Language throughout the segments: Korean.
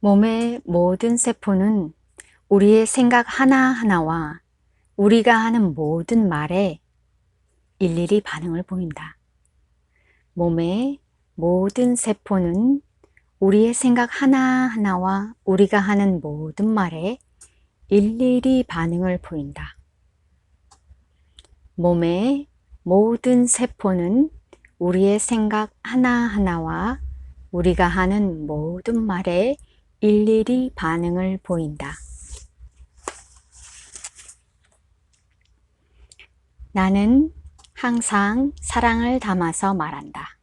몸의 모든 세포는 우리의 생각 하나하나와 우리가 하는 모든 말에 일일이 반응을 보인다. 몸의 모든 세포는 우리의 생각 하나하나와 우리가 하는 모든 말에 일일이 반응을 보인다. 몸의 모든 세포는 우리의 생각 하나하나와 우리가 하는 모든 말에 일일이 반응을 보인다. 나는 항상 사랑을 담아서 말한다.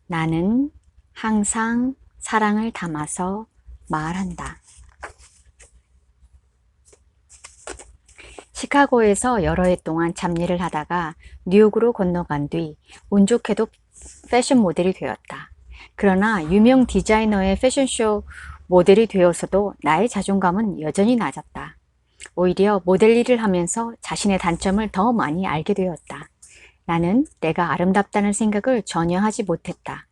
나는 항상 사랑을 담아서 말한다. 시카고에서 여러 해 동안 잡일을 하다가 뉴욕으로 건너간 뒤 운 좋게도 패션 모델이 되었다. 그러나 유명 디자이너의 패션쇼 모델이 되어서도 나의 자존감은 여전히 낮았다. 오히려 모델 일을 하면서 자신의 단점을 더 많이 알게 되었다. 나는 내가 아름답다는 생각을 전혀 하지 못했다.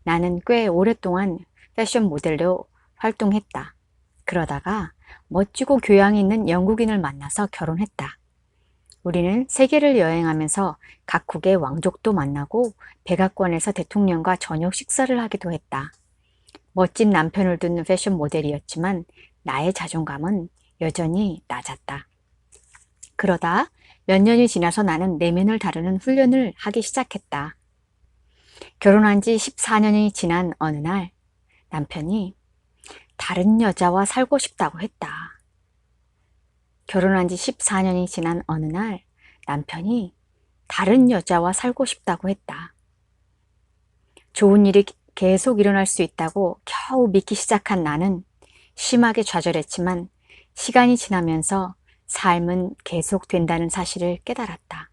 나는 꽤 오랫동안 패션 모델로 활동했다. 그러다가 멋지고 교양이 있는 영국인을 만나서 결혼했다. 우리는 세계를 여행하면서 각국의 왕족도 만나고 백악관에서 대통령과 저녁 식사를 하기도 했다. 멋진 남편을 둔 패션 모델이었지만 나의 자존감은 여전히 낮았다. 그러다 몇 년이 지나서 나는 내면을 다루는 훈련을 하기 시작했다. 결혼한 지 14년이 지난 어느 날 남편이 다른 여자와 살고 싶다고 했다. 결혼한 지 14년이 지난 어느 날 남편이 다른 여자와 살고 싶다고 했다. 좋은 일이 계속 일어날 수 있다고 겨우 믿기 시작한 나는 심하게 좌절했지만 시간이 지나면서 삶은 계속된다는 사실을 깨달았다.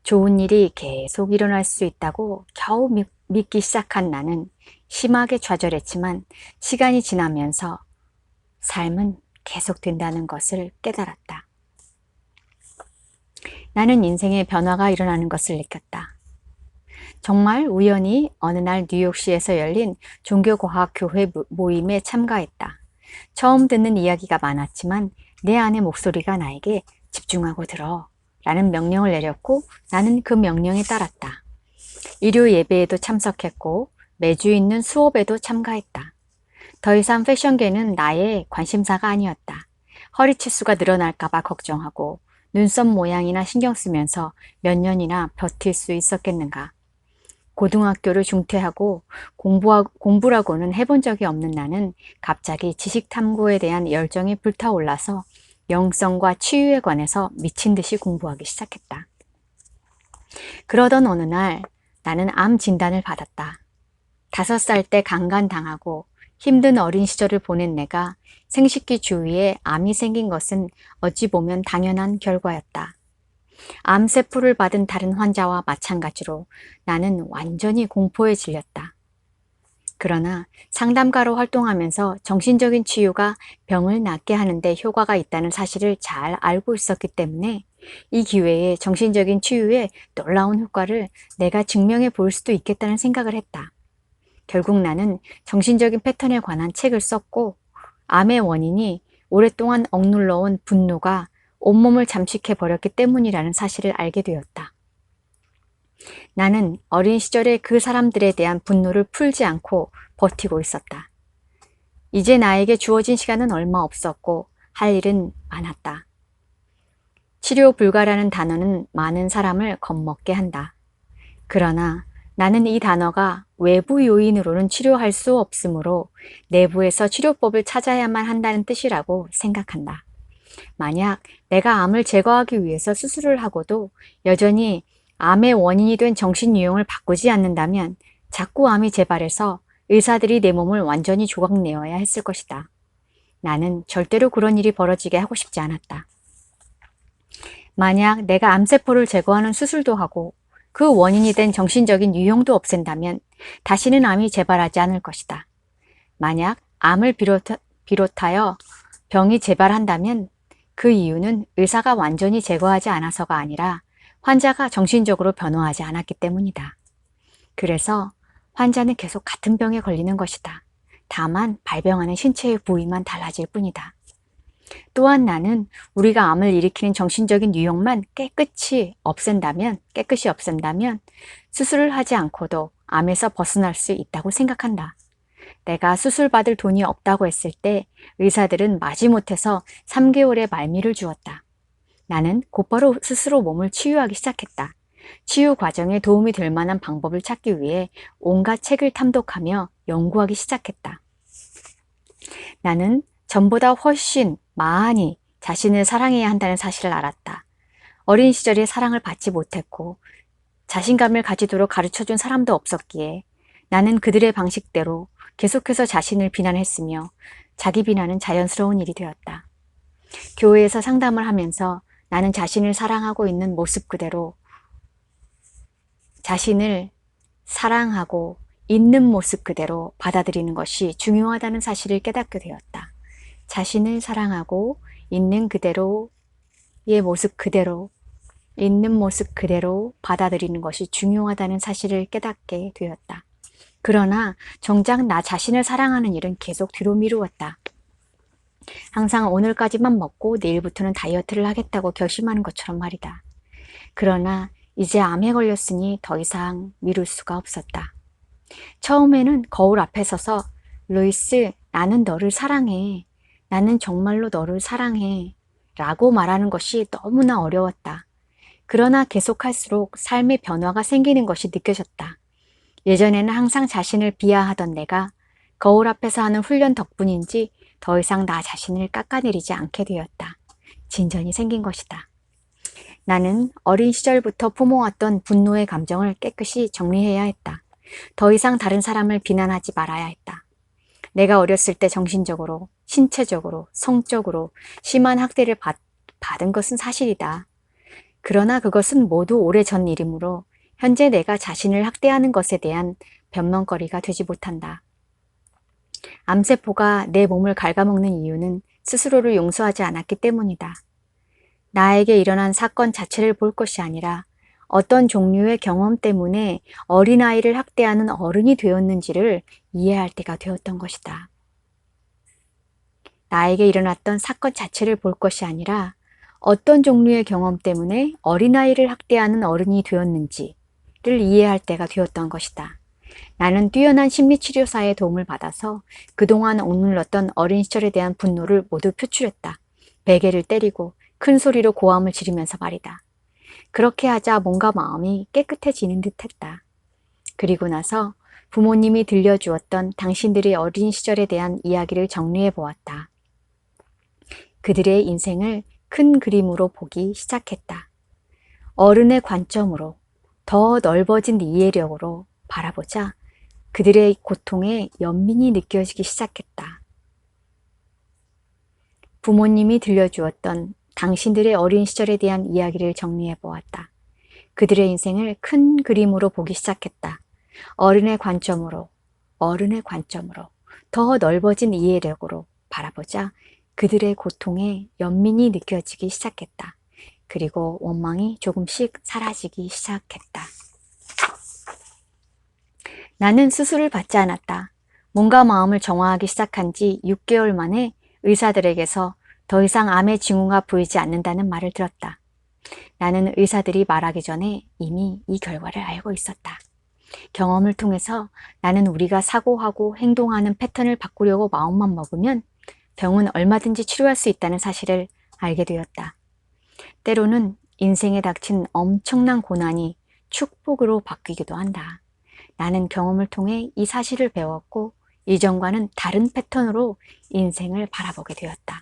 좋은 일이 계속 일어날 수 있다고 겨우 믿기 시작한 나는 심하게 좌절했지만 시간이 지나면서 삶은 계속된다는 것을 깨달았다. 나는 인생의 변화가 일어나는 것을 느꼈다. 정말 우연히 어느 날 뉴욕시에서 열린 종교과학교회 모임에 참가했다. 처음 듣는 이야기가 많았지만 내 안의 목소리가 나에게 집중하고 들어 라는 명령을 내렸고 나는 그 명령에 따랐다. 일요 예배에도 참석했고 매주 있는 수업에도 참가했다. 더 이상 패션계는 나의 관심사가 아니었다. 허리치수가 늘어날까봐 걱정하고 눈썹 모양이나 신경 쓰면서 몇 년이나 버틸 수 있었겠는가. 고등학교를 중퇴하고 공부라고는 해본 적이 없는 나는 갑자기 지식 탐구에 대한 열정이 불타올라서 영성과 치유에 관해서 미친 듯이 공부하기 시작했다. 그러던 어느 날 나는 암 진단을 받았다. 5살 때 강간당하고 힘든 어린 시절을 보낸 내가 생식기 주위에 암이 생긴 것은 어찌 보면 당연한 결과였다. 암세포를 받은 다른 환자와 마찬가지로 나는 완전히 공포에 질렸다. 그러나 상담가로 활동하면서 정신적인 치유가 병을 낫게 하는데 효과가 있다는 사실을 잘 알고 있었기 때문에 이 기회에 정신적인 치유에 놀라운 효과를 내가 증명해 볼 수도 있겠다는 생각을 했다. 결국 나는 정신적인 패턴에 관한 책을 썼고 암의 원인이 오랫동안 억눌러온 분노가 온몸을 잠식해 버렸기 때문이라는 사실을 알게 되었다. 나는 어린 시절에 그 사람들에 대한 분노를 풀지 않고 버티고 있었다. 이제 나에게 주어진 시간은 얼마 없었고 할 일은 많았다. 치료 불가라는 단어는 많은 사람을 겁먹게 한다. 그러나 나는 이 단어가 외부 요인으로는 치료할 수 없으므로 내부에서 치료법을 찾아야만 한다는 뜻이라고 생각한다. 만약 내가 암을 제거하기 위해서 수술을 하고도 여전히 암의 원인이 된 정신유형을 바꾸지 않는다면 자꾸 암이 재발해서 의사들이 내 몸을 완전히 조각내어야 했을 것이다. 나는 절대로 그런 일이 벌어지게 하고 싶지 않았다. 만약 내가 암세포를 제거하는 수술도 하고 그 원인이 된 정신적인 유형도 없앤다면 다시는 암이 재발하지 않을 것이다. 만약 암을 비롯하여 병이 재발한다면 그 이유는 의사가 완전히 제거하지 않아서가 아니라 환자가 정신적으로 변화하지 않았기 때문이다. 그래서 환자는 계속 같은 병에 걸리는 것이다. 다만 발병하는 신체의 부위만 달라질 뿐이다. 또한 나는 우리가 암을 일으키는 정신적인 유형만 깨끗이 없앤다면 수술을 하지 않고도 암에서 벗어날 수 있다고 생각한다. 내가 수술받을 돈이 없다고 했을 때 의사들은 마지못해서 3개월의 말미를 주었다. 나는 곧바로 스스로 몸을 치유하기 시작했다. 치유 과정에 도움이 될 만한 방법을 찾기 위해 온갖 책을 탐독하며 연구하기 시작했다. 나는 전보다 훨씬 많이 자신을 사랑해야 한다는 사실을 알았다. 어린 시절에 사랑을 받지 못했고 자신감을 가지도록 가르쳐준 사람도 없었기에 나는 그들의 방식대로 계속해서 자신을 비난했으며 자기 비난은 자연스러운 일이 되었다. 교회에서 상담을 하면서 나는 자신을 사랑하고 있는 모습 그대로 자신을 사랑하고 있는 모습 그대로 받아들이는 것이 중요하다는 사실을 깨닫게 되었다. 자신을 사랑하고 있는 그대로의 모습 그대로 있는 모습 그대로 받아들이는 것이 중요하다는 사실을 깨닫게 되었다. 그러나 정작 나 자신을 사랑하는 일은 계속 뒤로 미루었다. 항상 오늘까지만 먹고 내일부터는 다이어트를 하겠다고 결심하는 것처럼 말이다. 그러나 이제 암에 걸렸으니 더 이상 미룰 수가 없었다. 처음에는 거울 앞에 서서 루이스, 나는 너를 사랑해. 나는 정말로 너를 사랑해. 라고 말하는 것이 너무나 어려웠다. 그러나 계속할수록 삶의 변화가 생기는 것이 느껴졌다. 예전에는 항상 자신을 비하하던 내가 거울 앞에서 하는 훈련 덕분인지 더 이상 나 자신을 깎아내리지 않게 되었다. 진전이 생긴 것이다. 나는 어린 시절부터 품어왔던 분노의 감정을 깨끗이 정리해야 했다. 더 이상 다른 사람을 비난하지 말아야 했다. 내가 어렸을 때 정신적으로, 신체적으로, 성적으로 심한 학대를 받은 것은 사실이다. 그러나 그것은 모두 오래전 일이므로 현재 내가 자신을 학대하는 것에 대한 변명거리가 되지 못한다. 암세포가 내 몸을 갉아먹는 이유는 스스로를 용서하지 않았기 때문이다. 나에게 일어난 사건 자체를 볼 것이 아니라 어떤 종류의 경험 때문에 어린아이를 학대하는 어른이 되었는지를 이해할 때가 되었던 것이다. 나에게 일어났던 사건 자체를 볼 것이 아니라 어떤 종류의 경험 때문에 어린아이를 학대하는 어른이 되었는지를 이해할 때가 되었던 것이다. 나는 뛰어난 심리치료사의 도움을 받아서 그동안 억눌렀던 어린 시절에 대한 분노를 모두 표출했다. 베개를 때리고 큰 소리로 고함을 지르면서 말이다. 그렇게 하자 뭔가 마음이 깨끗해지는 듯 했다. 그리고 나서 부모님이 들려주었던 당신들의 어린 시절에 대한 이야기를 정리해 보았다. 그들의 인생을 큰 그림으로 보기 시작했다. 어른의 관점으로 더 넓어진 이해력으로 바라보자 그들의 고통에 연민이 느껴지기 시작했다. 부모님이 들려주었던 당신들의 어린 시절에 대한 이야기를 정리해 보았다. 그들의 인생을 큰 그림으로 보기 시작했다. 어른의 관점으로 더 넓어진 이해력으로 바라보자 그들의 고통에 연민이 느껴지기 시작했다. 그리고 원망이 조금씩 사라지기 시작했다. 나는 수술을 받지 않았다. 몸과 마음을 정화하기 시작한 지 6개월 만에 의사들에게서 더 이상 암의 징후가 보이지 않는다는 말을 들었다. 나는 의사들이 말하기 전에 이미 이 결과를 알고 있었다. 경험을 통해서 나는 우리가 사고하고 행동하는 패턴을 바꾸려고 마음만 먹으면 병은 얼마든지 치료할 수 있다는 사실을 알게 되었다. 때로는 인생에 닥친 엄청난 고난이 축복으로 바뀌기도 한다. 나는 경험을 통해 이 사실을 배웠고 이전과는 다른 패턴으로 인생을 바라보게 되었다.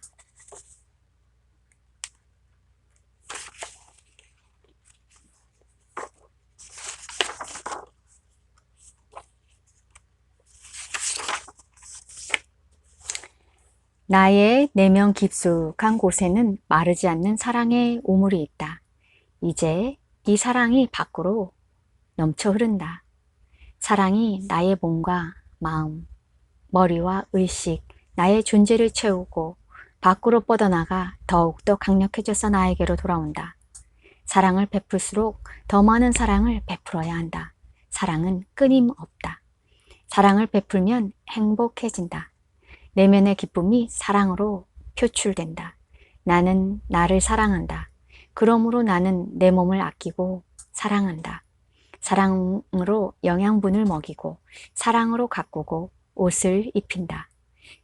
나의 내면 깊숙한 곳에는 마르지 않는 사랑의 우물이 있다. 이제 이 사랑이 밖으로 넘쳐 흐른다. 사랑이 나의 몸과 마음, 머리와 의식, 나의 존재를 채우고 밖으로 뻗어나가 더욱더 강력해져서 나에게로 돌아온다. 사랑을 베풀수록 더 많은 사랑을 베풀어야 한다. 사랑은 끊임없다. 사랑을 베풀면 행복해진다. 내면의 기쁨이 사랑으로 표출된다. 나는 나를 사랑한다. 그러므로 나는 내 몸을 아끼고 사랑한다. 사랑으로 영양분을 먹이고 사랑으로 가꾸고 옷을 입힌다.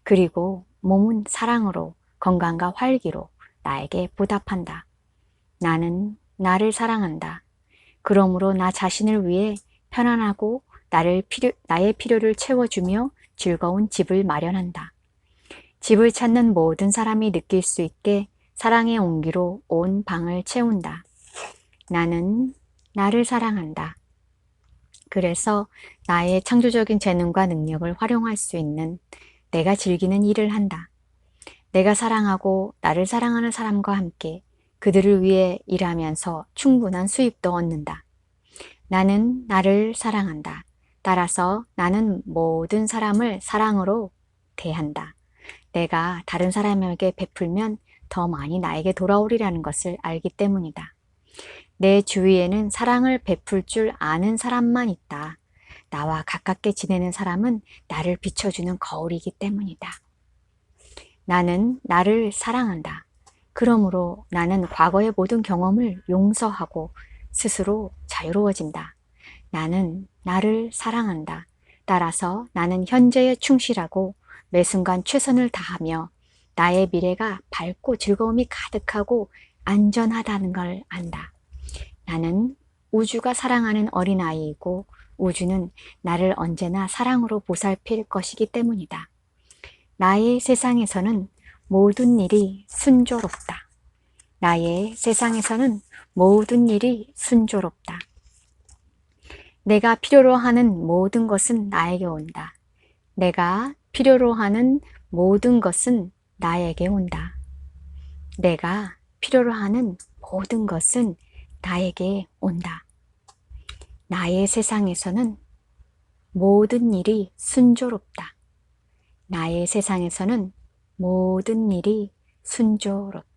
그리고 몸은 사랑으로 건강과 활기로 나에게 보답한다. 나는 나를 사랑한다. 그러므로 나 자신을 위해 편안하고 나의 필요를 채워주며 즐거운 집을 마련한다. 집을 찾는 모든 사람이 느낄 수 있게 사랑의 온기로 온 방을 채운다. 나는 나를 사랑한다. 그래서 나의 창조적인 재능과 능력을 활용할 수 있는 내가 즐기는 일을 한다. 내가 사랑하고 나를 사랑하는 사람과 함께 그들을 위해 일하면서 충분한 수입도 얻는다. 나는 나를 사랑한다. 따라서 나는 모든 사람을 사랑으로 대한다. 내가 다른 사람에게 베풀면 더 많이 나에게 돌아오리라는 것을 알기 때문이다. 내 주위에는 사랑을 베풀 줄 아는 사람만 있다. 나와 가깝게 지내는 사람은 나를 비춰주는 거울이기 때문이다. 나는 나를 사랑한다. 그러므로 나는 과거의 모든 경험을 용서하고 스스로 자유로워진다. 나는 나를 사랑한다. 따라서 나는 현재에 충실하고 매 순간 최선을 다하며 나의 미래가 밝고 즐거움이 가득하고 안전하다는 걸 안다. 나는 우주가 사랑하는 어린아이이고 우주는 나를 언제나 사랑으로 보살필 것이기 때문이다. 나의 세상에서는 모든 일이 순조롭다. 나의 세상에서는 모든 일이 순조롭다. 내가 필요로 하는 모든 것은 나에게 온다. 내가 필요로 하는 모든 것은 나에게 온다. 내가 필요로 하는 모든 것은 나에게 온다. 나의 세상에서는 모든 일이 순조롭다. 나의 세상에서는 모든 일이 순조롭다.